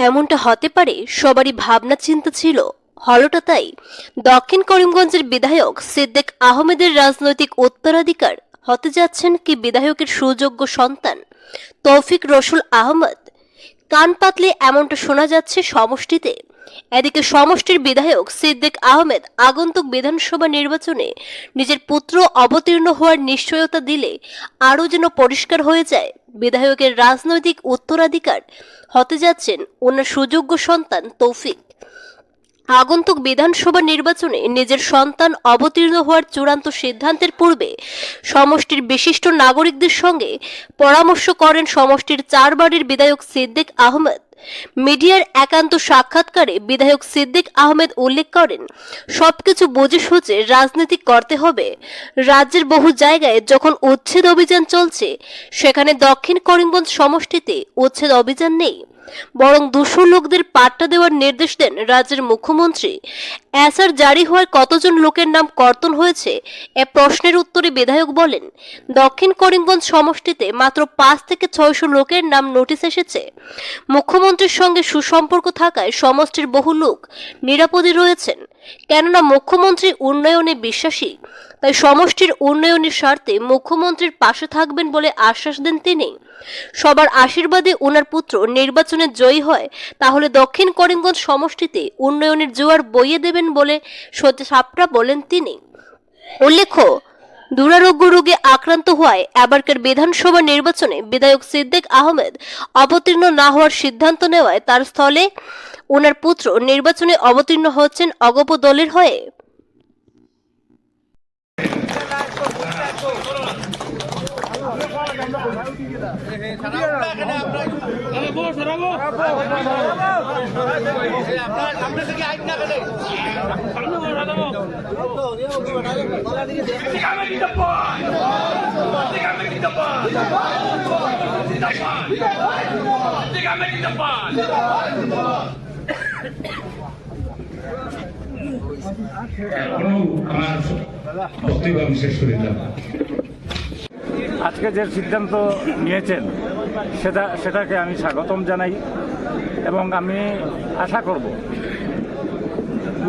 এমনটা হতে পারে সবারই ভাবনা চিন্তা ছিল। হলোটা তাই। দক্ষিণ করিমগঞ্জের বিধায়ক সিদ্দিক আহমেদের রাজনৈতিক উত্তরাধিকার হতে যাচ্ছেন কি বিধায়কের সুযোগ্য সন্তান তৌফিক রসুল আহমদ। কান পাতলে এমনটা শোনা যাচ্ছে সমষ্টিতে। এদিকে সমষ্টির বিধায়ক সিদ্দিক আহমেদ আগন্তুক বিধানসভা নির্বাচনে নিজের পুত্র অবতীর্ণ হওয়ার নিশ্চয়তা দিলে আরও যেন পরিষ্কার হয়ে যায় বিধায়কের রাজনৈতিক উত্তরাধিকার হতে যাচ্ছেন ওনার সুযোগ্য সন্তান তৌফিক। আগন্তুক বিধানসভা নির্বাচনে নিজের সন্তান অবতীর্ণ হওয়ার চূড়ান্ত সিদ্ধান্তের পূর্বে সমষ্টির বিশিষ্ট নাগরিকদের সঙ্গে পরামর্শ করেন সমষ্টির চারবারের বিধায়ক সিদ্দিক আহমেদ। মিডিয়ার একান্ত সাক্ষাৎকারে বিধায়ক সিদ্দিক আহমেদ উল্লেখ করেন, সবকিছু বুঝে সুঝে রাজনীতি করতে হবে। রাজ্যের বহু জায়গায় যখন উচ্ছেদ অভিযান চলছে, সেখানে দক্ষিণ করিমগঞ্জ সমষ্টিতে উচ্ছেদ অভিযান নেই, বরং দূষর লোকদের পাট্টা দেওয়ার নির্দেশ দেন রাজ্যের মুখ্যমন্ত্রী। এসআর জারি হওয়ার কতজন লোকের নাম কর্তন হয়েছে এ প্রশ্নের উত্তরে বিধায়ক বলেন, দক্ষিণ করিমগঞ্জ সমষ্টিতে মাত্র 5 থেকে 600 লোকের নাম নোটিশ এসেছে। মুখ্যমন্ত্রীর সঙ্গে সুসম্পর্ক থাকায় সমষ্টির বহু লোক নিরাপদে রয়েছেন, কেননা মুখ্যমন্ত্রী উন্নয়নে বিশ্বাসী। তাই সমষ্টির উন্নয়নের স্বার্থে মুখ্যমন্ত্রীর পাশে থাকবেন বলে আশ্বাস দেন তিনি। সবার আশীর্বাদে ওনার পুত্র নির্বাচনে জয়ী হয় তাহলে দক্ষিণ করিমগঞ্জ সমষ্টিতে উন্নয়নের জোয়ার বইয়ে দেবেন বলে সত্যি সাপটা বলেন তিনি। উল্লেখ্য, দুরারোগ্য রোগে আক্রান্ত হওয়ায় এবারকার বিধানসভা নির্বাচনে বিধায়ক সিদ্দিক আহমেদ অবতীর্ণ না হওয়ার সিদ্ধান্ত নেওয়ায় তার স্থলে ওনার পুত্র নির্বাচনে অবতীর্ণ হচ্ছেন অগপ দলের হয়ে। আজকে যে সিদ্ধান্ত নিয়েছেন সেটাকে আমি স্বাগতম জানাই এবং আমি আশা করব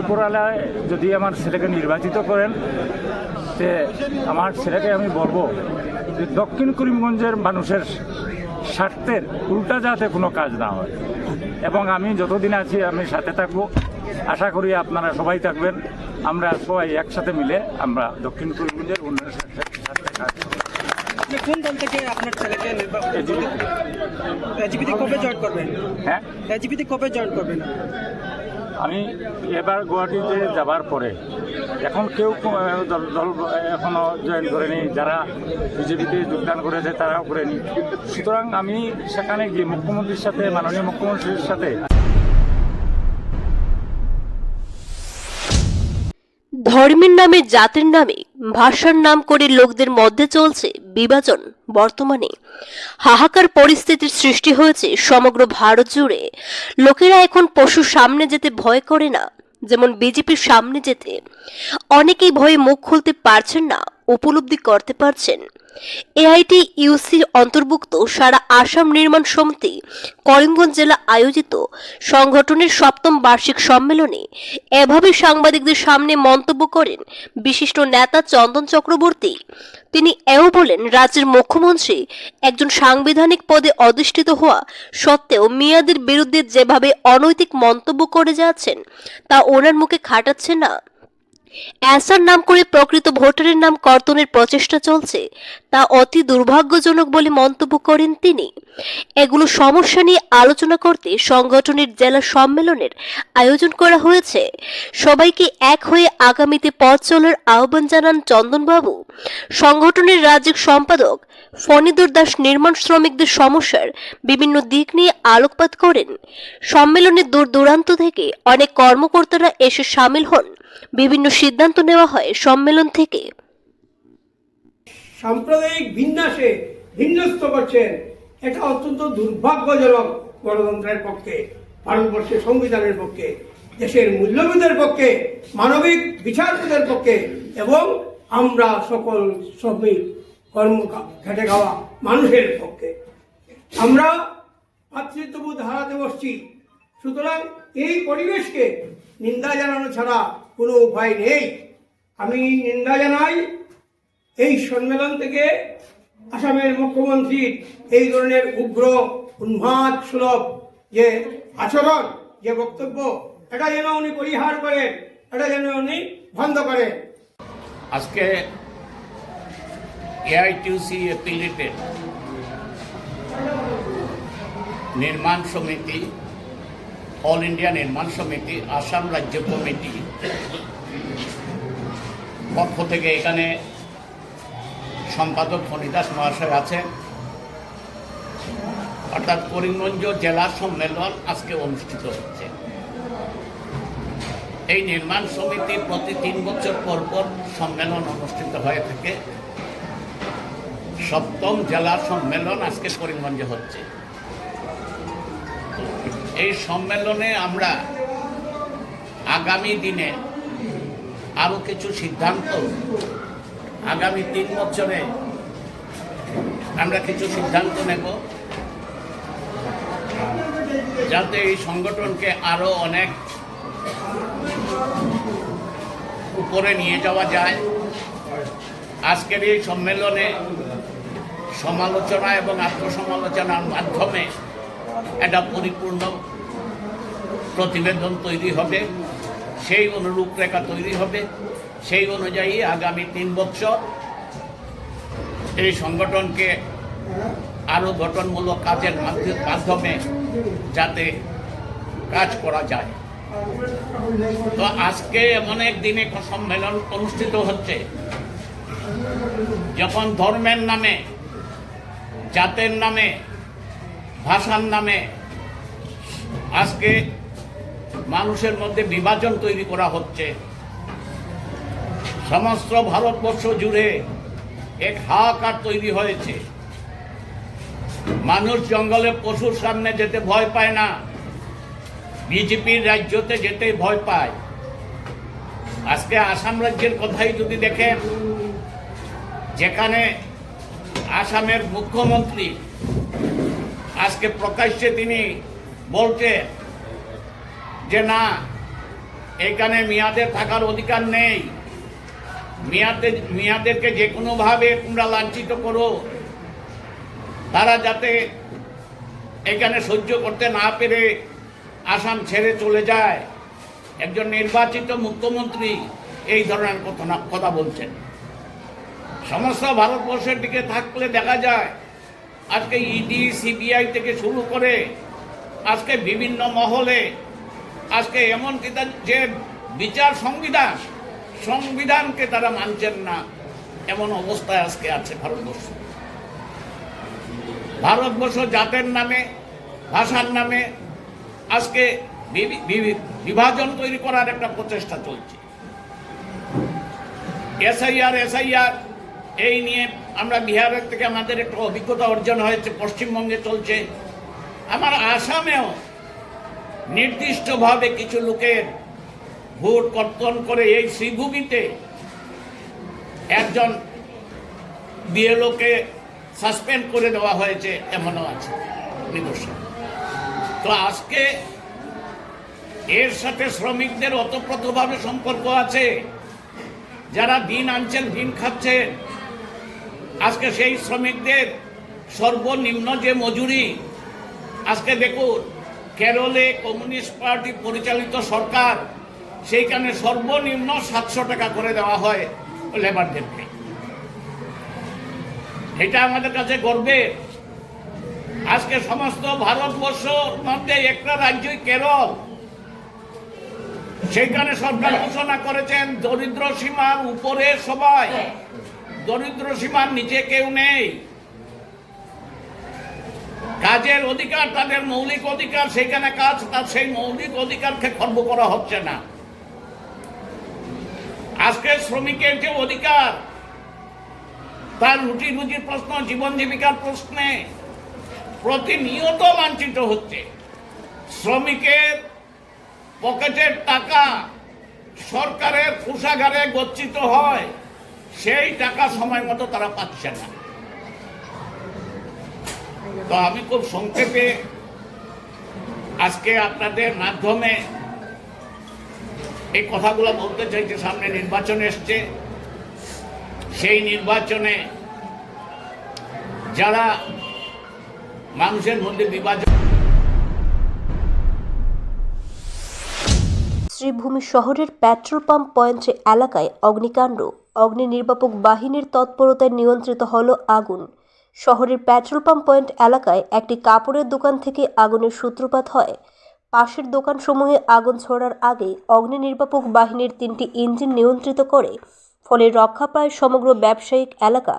উপরওয়ালায় যদি আমার ছেলেকে নির্বাচিত করেন, যে আমার ছেলেকে আমি বলবো যে দক্ষিণ করিমগঞ্জের মানুষের স্বার্থের উল্টা যাতে কোনো কাজ না হয়, এবং আমি যতদিন আছি আমি সাথে থাকব। আশা করি আপনারা সবাই থাকবেন, আমরা সবাই একসাথে মিলে আমরা দক্ষিণ করিমগঞ্জের উন্নয়নের সাথে কাজ করব। কোন দল থেকে আপনার ছেলেকে এজিপিতে কবে জয়েন করবেন? হ্যাঁ, এজিপিতে কবে জয়েন করবেন? আমি এবার গুয়াহাটিতে যাবার পরে এখন কেউ দল এখনও জয়েন করেনি, যারা বিজেপিতে যোগদান করেছে তারাও করেনি। সুতরাং আমি সেখানে গিয়ে মুখ্যমন্ত্রীর সাথে, মাননীয় মুখ্যমন্ত্রীর সাথে ধর্মের নামে, জাতির নামে, ভাষার নাম করে লোকদের মধ্যে চলছে বিভাজন। বর্তমানে হাহাকার পরিস্থিতির সৃষ্টি হয়েছে সমগ্র ভারত জুড়ে। লোকেরা এখন পশুর সামনে যেতে ভয় করে না, যেমন বিজেপির সামনে যেতে। অনেকেই ভয়ে মুখ খুলতে পারছেন না, উপলব্ধি করতে পারছেন। এআইটিইউসির অন্তর্ভুক্ত সারা আসাম নির্মাণ সমিতি করিমগঞ্জ জেলা আয়োজিত সংগঠনের 7ম বার্ষিক সম্মেলনে এভাবে সাংবাদিকদের সামনে মন্তব্য করেন বিশিষ্ট নেতা চন্দন চক্রবর্তী। তিনি এও বলেন, রাজ্যের মুখ্যমন্ত্রী একজন সাংবিধানিক পদে অধিষ্ঠিত হওয়া সত্ত্বেও মিয়াদের বিরুদ্ধে যেভাবে অনৈতিক মন্তব্য করে যাচ্ছেন তা ওনার মুখে খাটাচ্ছে না। এসআর নাম করে প্রকৃত ভোটারের নাম কর্তনের প্রচেষ্টা চলছে, তা অতি দুর্ভাগ্যজনক বলে মন্তব্য করেন তিনি। এগুলো সমস্যা নিয়ে আলোচনা করতে সংগঠনের জেলা সম্মেলনের আয়োজন করা হয়েছে। সবাইকে এক হয়ে আগামীতে পথ চলার আহ্বান জানান চন্দনবাবু। সংগঠনের রাজ্যিক সম্পাদক ফণীধর দাস নির্মাণ শ্রমিকদের সমস্যার বিভিন্ন দিক নিয়ে আলোকপাত করেন। সম্মেলনে দূর দূরান্ত থেকে অনেক কর্মকর্তারা এসে সামিল হন। বিভিন্ন সিদ্ধান্ত নেওয়া হয় সম্মেলন থেকে। সাম্প্রদায়িক বিন্যাসে বিন্যস্ত করছেন, এটা অত্যন্ত দুর্ভাগ্যজনক। গণতন্ত্রের পক্ষে, ভারতবর্ষের সংবিধানের পক্ষে, দেশের মূল্যবোধের পক্ষে, মানবিক বিচারবোধের পক্ষে এবং আমরা সকল শ্রমিক কর্ম খেটে খাওয়া মানুষের পক্ষে। আমরা ভাতৃত্ববোধ হারাতে বসছি, সুতরাং এই পরিবেশকে নিন্দা জানানো ছাড়া কোনো উপায় নেই। আমি নিন্দা জানাই এই সম্মেলন থেকে আসামের মুখ্যমন্ত্রীর এই ধরনের উগ্র উন্মাদ সুলভ যে আচরণ, যে বক্তব্য, এটা যেন উনি পরিহার করেন, এটা যেন উনি বন্ধ করেন। আজকে এআইটিউসি অ্যাফিলিয়েটেড নির্মাণ সমিতি, অল ইন্ডিয়া নির্মাণ সমিতি, আসাম রাজ্য কমিটি পক্ষ থেকে এখানে সম্পাদক ফণিদাস মহাশয় আছেন, অর্থাৎ করিমগঞ্জ জেলা সম্মেলন আজকে অনুষ্ঠিত হচ্ছে। এই নির্মাণ সমিতি প্রতি 3 বছর পর পর সম্মেলন অনুষ্ঠিত হয়ে থাকে। 7ম জেলা সম্মেলন আজকে করিমগঞ্জে হচ্ছে। এই সম্মেলনে আমরা আগামী দিনে আরো কিছু সিদ্ধান্ত, আগামী 3 বছরে আমরা কিছু সিদ্ধান্ত নেব, যাতে এই সংগঠনকে আরো অনেক উপরে নিয়ে যাওয়া যায়। আজকের এই সম্মেলনে সমালোচনা এবং আত্মসমালোচনার মাধ্যমে একটা পরিপূর্ণ প্রতিবেদন তৈরি হবে, সেই অনুরূপরেখা তৈরি হবে। সেই অনুযায়ী আগামী 3 বছর এই সংগঠনকে আরও গঠনমূলক কাজের মাধ্যমে যাতে কাজ করা যায়। তো আজকে এমন এক দিনে সম্মেলন অনুষ্ঠিত হচ্ছে যখন ধর্মের নামে, জাতের নামে, ভাষার নামে আজকে মানুষের মধ্যে বিভাজন তৈরি করা হচ্ছে। সমস্ত ভারতবর্ষ জুড়ে এক হাহাকার তৈরি হয়েছে। মানুষ জঙ্গলে পশুর সামনে যেতে ভয় পায় না, বিজেপির রাজ্যতে যেতে ভয় পায়। আজকে আসাম রাজ্যের কথাই যদি দেখেন, যেখানে আসামের মুখ্যমন্ত্রী আজকে প্রকাশ্যে তিনি বলছেন যে না, এখানে মিয়াদের থাকার অধিকার নেই, মিয়াদেরকে যে কোনোভাবে তোমরা লাঞ্ছিত করো, তারা যাতে এখানে সহ্য করতে না পেরে আসাম ছেড়ে চলে যায়। একজন নির্বাচিত মুখ্যমন্ত্রী এই ধরনের কথা বলছেন। সমস্ত ভারতবর্ষের দিকে থাকলে দেখা যায় আজকে ইডি, সিবিআই থেকে শুরু করে আজকে বিভিন্ন মহলে আজকে এমন কি যে বিচার সংবিধানকে তারা মানছেন না, এমন অবস্থায় আজকে আছে ভারতবর্ষ। ভারতবর্ষ জাতের নামে, ভাষার নামে আজকে বিভাজন তৈরি করার একটা প্রচেষ্টা চলছে। এসআইআর এই নিয়ে আমরা বিহারের থেকে আমাদের একটা অভিজ্ঞতা অর্জন হয়েছে, পশ্চিমবঙ্গে চলছে। আমার আসামেও নির্দিষ্টভাবে কিছু লোকের ভোট কর্তন করে এই শ্রীভূমিতে একজন বিএলওকে সাসপেন্ড করে দেওয়া হয়েছে, এমনও আছে নিদর্শন। তো আজকে এর সাথে শ্রমিকদের ওতপ্রোতভাবে সম্পর্ক আছে। যারা দিন আনছেন, দিন খাচ্ছেন, আজকে সেই শ্রমিকদের সর্বনিম্ন যে মজুরি, আজকে দেখুন কেরলে কমিউনিস্ট পার্টি পরিচালিত সরকার, সেইখানে সর্বনিম্ন 700 টাকা করে দেওয়া হয় লেবারদেরকে। এটা আমাদের কাছে গর্বের। আজকে সমস্ত ভারতবর্ষের মধ্যে একটা রাজ্যই কেরল, সেইখানে সরকার ঘোষণা করেছেন দরিদ্র সীমার উপরে সবাই, দরিদ্র সীমার নিচে কেউ নেই। কাজের অধিকার তাদের মৌলিক অধিকার, সেখানে কাজ, তার সেই মৌলিক অধিকারকে খর্ব করা হচ্ছে না। আজকে শ্রমিকের যে অধিকার, তার রুটি রুজির প্রশ্ন, জীবন জীবিকার প্রশ্নে প্রতিনিয়ত লাঞ্ছিত হচ্ছে। শ্রমিকের পকেটের টাকা সরকারের কোষাগারে গচ্ছিত হয়, সেই টাকা সময় মতো তারা পাচ্ছে না। তো আমি খুব সংক্ষেপে আজকে আপনাদের মাধ্যমে এই কথাগুলো বলতে চাইছে, সামনে নির্বাচন এসছে, সেই নির্বাচনে যারা মানুষের মধ্যে বিভাজন। শ্রীভূমি শহরের পেট্রোল পাম্প পয়েন্ট এলাকায় অগ্নিকাণ্ড। অগ্নি নির্বাপক বাহিনীর তৎপরতায় নিয়ন্ত্রিত হল আগুন। শহরের পেট্রোল পাম্প পয়েন্ট এলাকায় একটি কাপড়ের দোকান থেকে আগুনের সূত্রপাত হয়। পাশের দোকানসমূহে আগুন ছড়ার আগে অগ্নি নির্বাপক বাহিনীর 3টি ইঞ্জিন নিয়ন্ত্রিত করে, ফলে রক্ষা পায় সমগ্র ব্যবসায়িক এলাকা।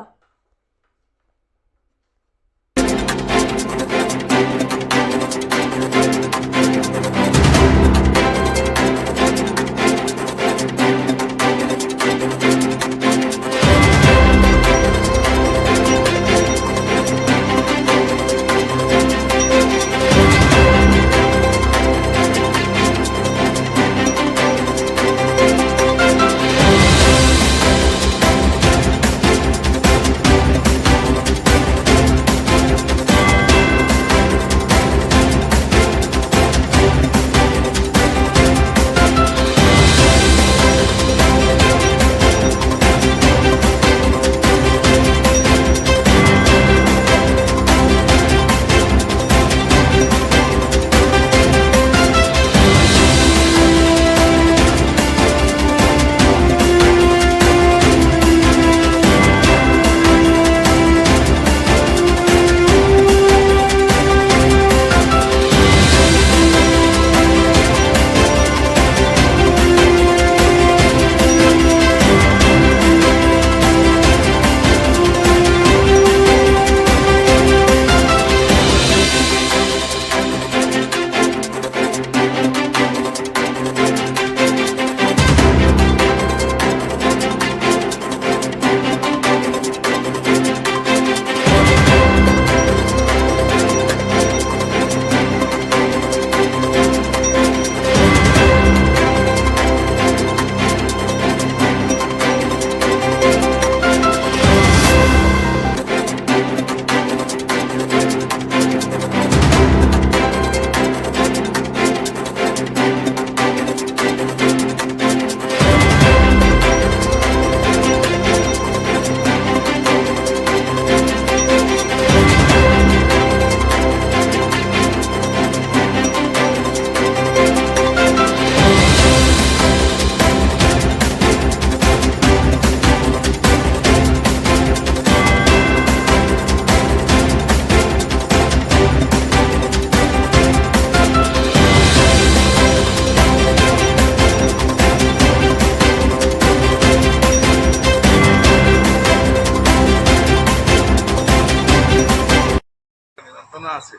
আছে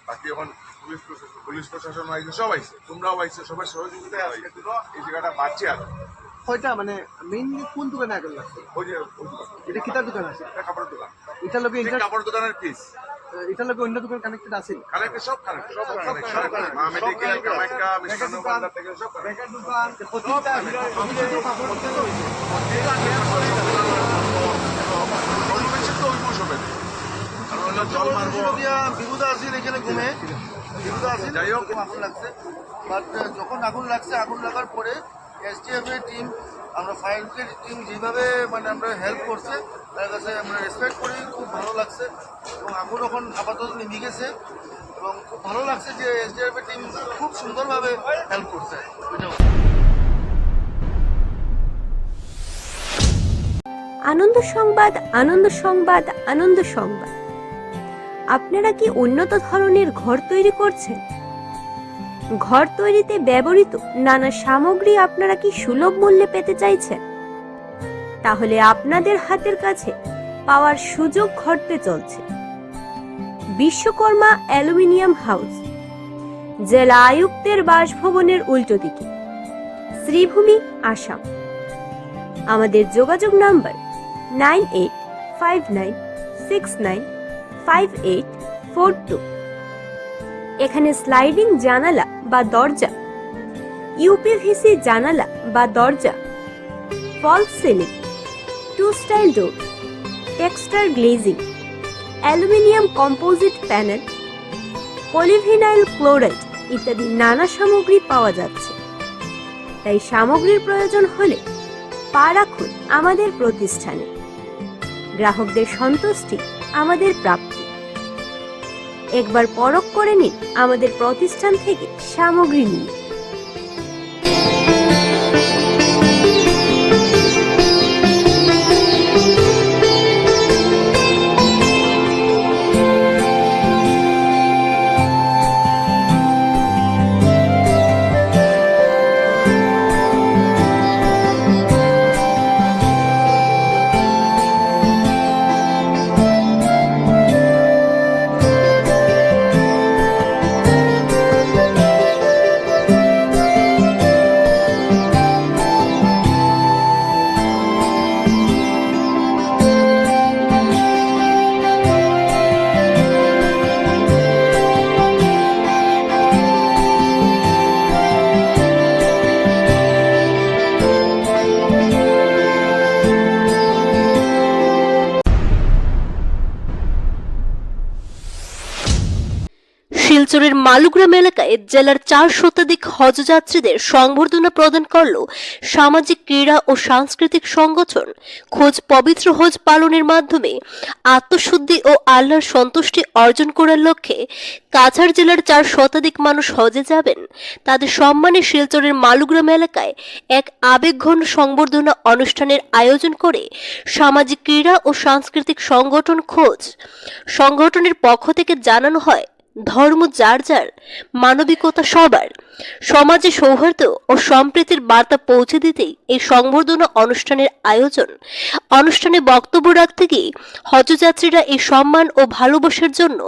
বাকি এখন পুলিশ প্রশাসন আইছে, সব আইছে, তোমরাও আইছে, সবার সহযোগিতায় আজকে এই জায়গাটা বাঁচছে। আর হয়টা মানে মেইনলি কোন দোকানে আগুন লাগছে? ওই যে এটা কিতার দোকান আছে? এটা কাপড়ের দোকান, এটার লগে কাপড় দোকানের পিস, এটার লগে অন্য দোকান কানেক্টেড আছে? কানেক্টেড, সব কানেক্টেড, সব কানেক্টেড, মা মেডিকেল, কামাখ্যা, মিষ্টান্ন ভান্ডার থেকে সব কানেক্টেড। প্রতিটা জল মারবো বিভূতা আসিল এখানে ঘুমে, বিভূতা আসিল যাই হোক, আগুন লাগছে। বাট যখন আগুন লাগছে, আগুন লাগার পরে এসটিএফ এর টিম, আমরা ফায়ার ব্রিগেড টিম যেভাবে মানে আমরা হেল্প করছে তার কাছে আমরা রেসপেক্ট করি, খুব ভালো লাগছে। এবং আগুন এখন আপাতত নিভে গেছে এবং খুব ভালো লাগছে যে এসডিএফ এর টিম খুব সুন্দরভাবে হেল্প করছে। আনন্দ সংবাদ, আনন্দ সংবাদ, আনন্দ সংবাদ। আপনারা কি উন্নত ধরনের ঘর তৈরি করছেন? ঘর তৈরিতে ব্যবহৃত নানা সামগ্রী আপনারা কি সুলভ মূল্যে পেতে চাইছেন? তাহলে আপনাদের হাতের কাছে পাওয়ার সুযোগ ঘটতে চলছে। বিশ্বকর্মা অ্যালুমিনিয়াম হাউস, জেলা আয়ুক্তের বাসভবনের উল্টো দিকে, শ্রীভূমি, আসাম। আমাদের যোগাযোগ নাম্বার 9859695842। এখানে স্লাইডিং জানালা বা দরজা, ইউপিভিসি জানালা বা দরজা, false ceiling, 2 style door, texture glazing, aluminium composite panel, polyvinyl chloride ইত্যাদি নানা সামগ্রী পাওয়া যাচ্ছে। তাই সামগ্রীর প্রয়োজন হলে পা রাখুন আমাদের প্রতিষ্ঠানে। গ্রাহকদের সন্তুষ্টি আমাদের প্রাপ্তি। একবার পরখ করে নিন আমাদের প্রতিষ্ঠান থেকে সামগ্রী নিন। শিলচরের মালুগ্রাম এলাকায় জেলার 4 শতাধিক হজযাত্রীদের সংবর্ধনা প্রদান করল সামাজিক ক্রীড়া ও সাংস্কৃতিক সংগঠন খোঁজ। পবিত্র হজ পালনের মাধ্যমে আত্মশুদ্ধি ও আল্লাহর সন্তুষ্টি অর্জন করার লক্ষ্যে কাছাড় জেলার 4 শতাধিক মানুষ হজে যাবেন। তাদের সম্মানে শিলচরের মালুগ্রাম এলাকায় এক আবেগঘন সংবর্ধনা অনুষ্ঠানের আয়োজন করে সামাজিক ক্রীড়া ও সাংস্কৃতিক সংগঠন খোঁজ। সংগঠনের পক্ষ থেকে জানানো হয়, ধর্ম যার যার, মানবিকতা সবার, সমাজে সৌহার্দ্য ও সম্প্রীতির বার্তা পৌঁছে দিতেই এই সংবর্ধনা অনুষ্ঠানের আয়োজন। অনুষ্ঠানে বক্তব্য রাখতে গিয়ে হজযাত্রীরা এই সম্মান ও ভালোবাসার জন্য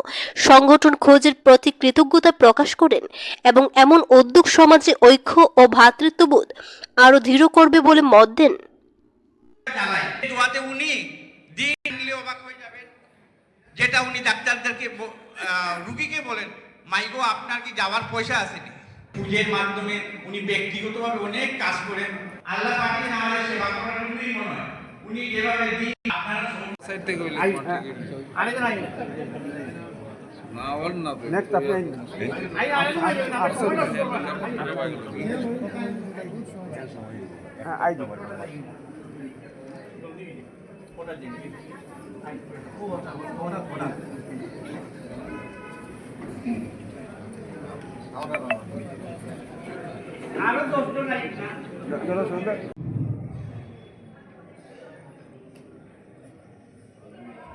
সংগঠন খোঁজের প্রতি কৃতজ্ঞতা প্রকাশ করেন এবং এমন উদ্যোগ সমাজে ঐক্য ও ভ্রাতৃত্ববোধ আরো দৃঢ় করবে বলে মত দেন। যেটা উনি ডাক্তারদেরকে রুগীকে বলেন, মাইগো আপনার কি যাওয়ার পয়সা আসেনি? পুজোর মাধ্যমে উনি ব্যক্তিগতভাবে অনেক কাজ করেন। আল্লাহ পাকের নামে সেবা করার জন্যই মনে হয় উনি যেভাবে দিন আপনারা সাইড থেকে আরেকজন আইন না ওর না নেক্সট আপনি আই দিব ওটা দিন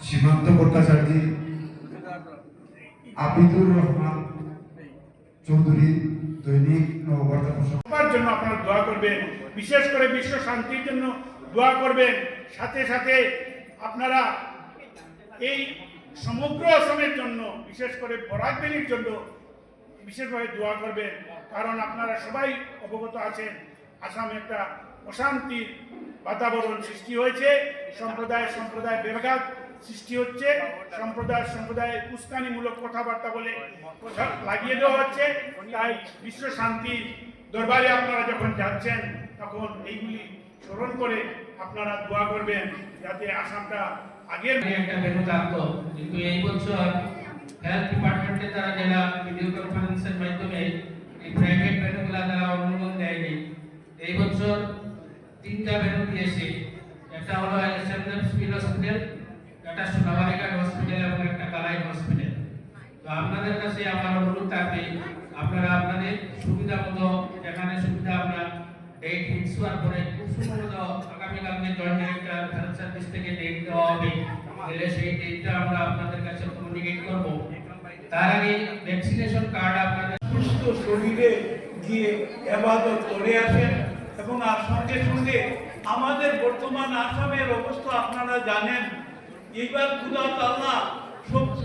সীমান্ত ভট্টাচার্য, আবিদুর রহমান চৌধুরী, দৈনিক নববার্তা সবার জন্য আপনারা দোয়া করবেন, বিশেষ করে বিশ্ব শান্তির জন্য দোয়া করবেন। সাথে সাথে আপনারা এই সমগ্র আসামের জন্য, বিশেষ করে বরাক ভ্যালির জন্য বিশেষভাবে দোয়া করবেন। কারণ আপনারা সবাই অবগত আছেন, আসামে একটা অশান্তির বাতাবরণ সৃষ্টি হয়েছে, সম্প্রদায় বিভাগ সৃষ্টি হচ্ছে, সম্প্রদায় উস্কানিমূলক কথাবার্তা বলে কথা লাগিয়ে দেওয়া হচ্ছে। তাই বিশ্ব শান্তি দরবারে আপনারা যখন যাচ্ছেন তখন এইগুলি স্মরণ করে আপনারা দোয়া করবেন যাতে আসামটা আগের একটা ভেন্যু থাকতো, কিন্তু এই বছর হেলথ ডিপার্টমেন্টে তারা যারা ভিডিও কনফারেন্সের মাধ্যমে এই প্রাইভেট ভেন্যুগুলো তারা অনুমোদন দেয়নি। এই বছর 3টা ভেন্যু দিয়েছে, একটা হলো এসএমএফ সিভিল হসপিটাল, একটা সোনাবাড়িঘাট হসপিটাল এবং একটা কালাই হসপিটাল। তো আপনাদের কাছে আমার অনুরোধ থাকবে, আপনারা আপনাদের সুবিধা মতো যেখানে সুবিধা আমরা ডেট ফিক্স হওয়ার পরে খুব সম্ভবত আগামীকালকে জয়েন্ট ডিরেক্টর হেলথ সার্ভিস থেকে ডেট দেওয়া হবে, তাহলে সেই ডেটটা আমরা আপনাদের কাছে কমিউনিকেট করব। তার আগে ভ্যাকসিনেশন কার্ড আপনাদের সুস্থ শরীরে গিয়ে ইবাদত করে আসেন। এবং সঙ্গে সঙ্গে আমাদের বর্তমান আসামের অবস্থা আপনারা জানেন। এইবার খুদা আল্লাহ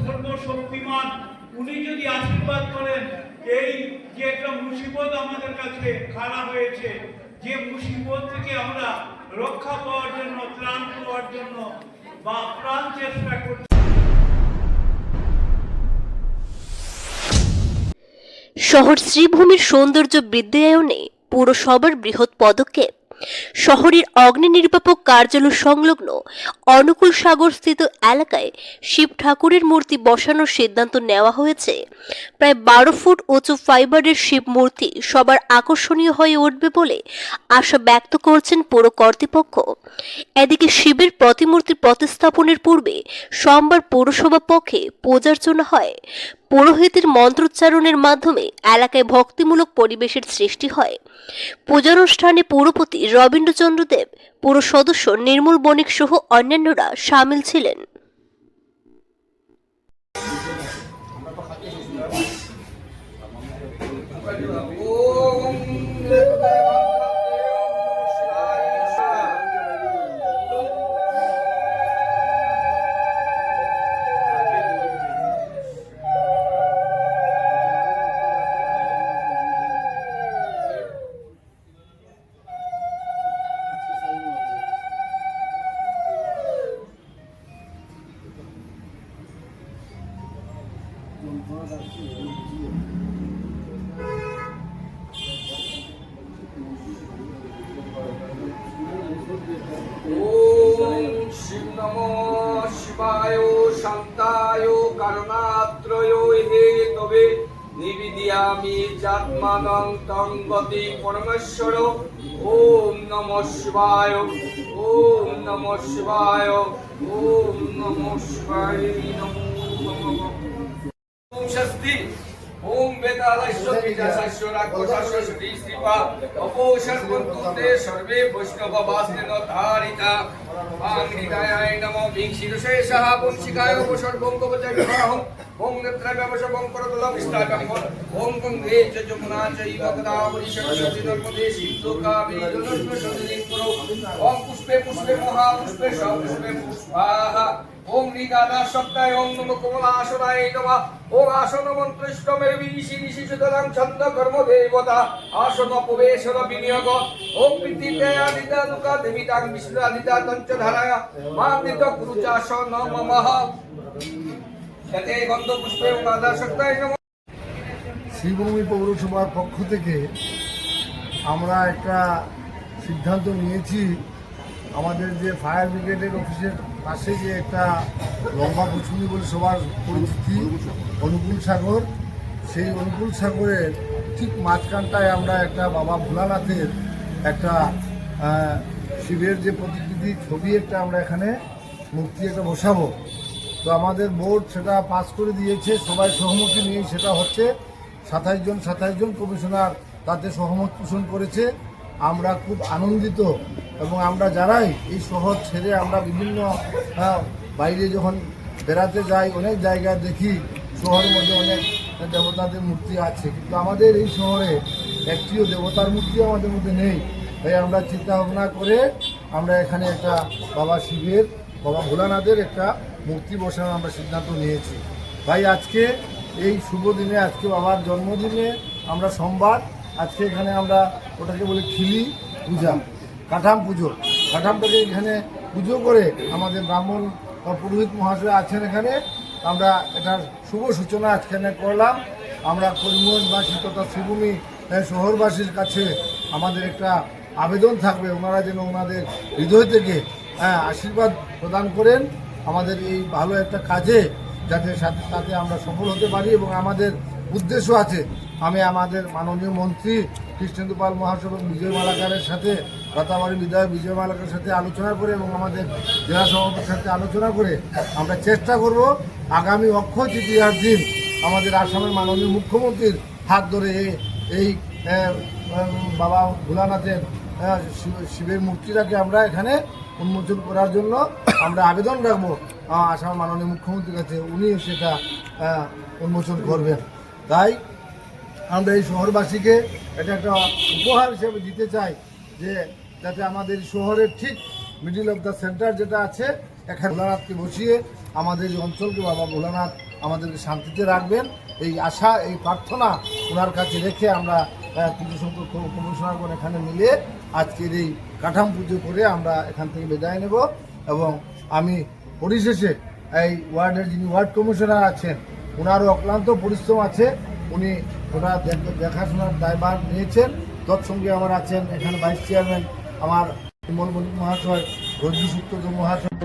সর্বশক্তিমান, উনি যদি আশীর্বাদ করেন, এই যে একটা মুসিবত আমাদের কাছে খারাপ হয়েছে, যে মুসিবত থেকে আমরা রক্ষা পাওয়ার জন্য, ত্রাণ পাওয়ার জন্য বা প্রাণ চেষ্টা করছি। শহর শ্রীভূমির সৌন্দর্য বৃদ্ধায়নে পুরসভার বৃহৎ পদক্ষেপ। শহরের অগ্নি নির্বাপক কার্যালয় সংলগ্ন অনুকূল সাগর স্থিত এলাকায় শিব ঠাকুরের মূর্তি বসানোর সিদ্ধান্ত নেওয়া হয়েছে। প্রায় 12 ফুট উঁচু ফাইবারের শিব মূর্তি সবার আকর্ষণীয় হয়ে উঠবে বলে আশা ব্যক্ত করছেন পৌর কর্তৃপক্ষ। এদিকে শিবের প্রতিমূর্তি প্রতিস্থাপনের পূর্বে সোমবার পৌরসভা পক্ষে পূজার্চনা হয়। পুরোহিতের মন্ত্রোচ্চারণের মাধ্যমে এলাকায় ভক্তিমূলক পরিবেশের সৃষ্টি হয়। পূজানুষ্ঠানে পৌরপতি রবীন্দ্রচন্দ্র দেব, পৌর সদস্য নির্মল বণিক সহ অন্যান্যরা সামিল ছিলেন। ओम शिव नमो शिवाय शांताय करुणात्रय हे तवे निवेदयामि चात्मानं तं गति परमेश्वर। ओम नमः शिवाय, ओम नमः शिवाय, ओम नमः शिवाय, नमो नमः। ओम शस्ति ओम वेदालस्य बीजास्य राक्षसस्य श्री श्रीपा अपोषर्वन्ते सर्वे वैष्णववास्तेन धारिता आंगिकाय नमो विक्षिरशेषः वंशिकाय उपसर्गं कवचैर्वाहं ओम नेत्रव्यवशवं करतलं विष्टाकं ओम गंगे च जमुना चैव गोदावरी सरस्वती नर्मदे सिन्धु कावेरी जलस्मिन् कुरु ओम पुष्पे पुष्पे महापुष्पे पुष्पे पुष्पाः ओम निदाना सत्ताय ओम नमो कमलासनाय नमः ओम आसन मंत्रिष्टमेव ऋषि ऋषि सुतरां छंद कर्म देवता आसन उपवेशन विनियोग ओम प्रीतिते आदिता दुका देवितां विष्णु आदिता तंच धाराया मादित गुरुचासन नमः यते गंध पुष्पे मादा सत्ताय नमः। শ্রীভূমি পৌরসভার পক্ষ থেকে আমরা একটা সিদ্ধান্ত নিয়েছি, আমাদের যে ফায়ার ব্রিগেডের অফিসের পাশে যে একটা লম্বা কুচুনি বলে সবার পরিচিতি অনুকূল সাগর, সেই অনুকূল সাগরের ঠিক মাঝখানটায় আমরা একটা বাবা ভোলানাথের একটা শিবের যে প্রতিকৃতি ছবি একটা আমরা এখানে মূর্তি একটা বসাবো। তো আমাদের বোর্ড সেটা পাস করে দিয়েছে, সবাই সহমতি নিয়ে সেটা হচ্ছে। 27 জন কমিশনার তাতে সহমত পোষণ করেছে। আমরা খুব আনন্দিত এবং আমরা যারাই এই শহর ছেড়ে আমরা বিভিন্ন বাইরে যখন বেড়াতে যাই অনেক জায়গায় দেখি শহরের মধ্যে অনেক দেবতাদের মূর্তি আছে, কিন্তু আমাদের এই শহরে একটিও দেবতার মূর্তি আমাদের মধ্যে নেই। তাই আমরা চিন্তা ভাবনা করে আমরা এখানে একটা বাবা শিবের, বাবা ভোলানাথের একটা মূর্তি বসানোর আমরা সিদ্ধান্ত নিয়েছি। তাই আজকে এই শুভ দিনে, আজকে বাবার জন্মদিনে আমরা সোমবার, আজকে এখানে আমরা ওটাকে বলি খিলি পূজা, কাঠাম পুজো, কাঠামটাকে এখানে পুজো করে আমাদের ব্রাহ্মণ বা পুরোহিত মহাশয় আছেন এখানে, আমরা এটার শুভ সূচনা আজখানে করলাম। আমরা করিমগঞ্জবাসী তথা শ্রীভূমি শহরবাসীর কাছে আমাদের একটা আবেদন থাকবে, ওনারা যেন ওনাদের হৃদয় থেকে আশীর্বাদ প্রদান করেন আমাদের এই ভালো একটা কাজে, যাতে তাতে আমরা সফল হতে পারি। এবং আমাদের উদ্দেশ্য আছে, আমি আমাদের মাননীয় মন্ত্রী কৃষ্ণেন্দু পাল মহাশয় এবং বিজয় মালাকারের সাথে, রাতাবাড়ি বিধায়ক বিজয় মালাকারের সাথে আলোচনা করে এবং আমাদের জেলা সভাপতির সাথে আলোচনা করে আমরা চেষ্টা করব আগামী অক্ষয় তৃতীয়ার দিন আমাদের আসামের মাননীয় মুখ্যমন্ত্রীর হাত ধরে এই বাবা ভোলানাথের শিবের মূর্তিটাকে আমরা এখানে উন্মোচন করার জন্য আমরা আবেদন রাখবো আসামের মাননীয় মুখ্যমন্ত্রীর কাছে, উনি সেটা উন্মোচন করবেন। তাই আমরা এই শহরবাসীকে এটা একটা উপহার হিসেবে দিতে চাই, যে যাতে আমাদের শহরের ঠিক মিডিল অফ দ্য সেন্টার যেটা আছে এখানে ভোলানাথকে বসিয়ে আমাদের এই অঞ্চলকে বাবা ভোলানাথ আমাদেরকে শান্তিতে রাখবেন, এই আশা, এই প্রার্থনা ওনার কাছে রেখে আমরা কিছু সংখ্যক কমিশনারগণ এখানে মিলে আজকের এই কাঠাম পুজো করে আমরা এখান থেকে বিদায় নেব। এবং আমি পরিশেষে এই ওয়ার্ডের যিনি ওয়ার্ড কমিশনার আছেন ওনারও অক্লান্ত পরিশ্রম আছে, উনি ওনার দেখাশোনার দায়ভার নিয়েছেন। তৎসঙ্গে আমার আছেন এখানে ভাইস চেয়ারম্যান আমার মহাশয় রঞ্জু সূত্র মহাশয়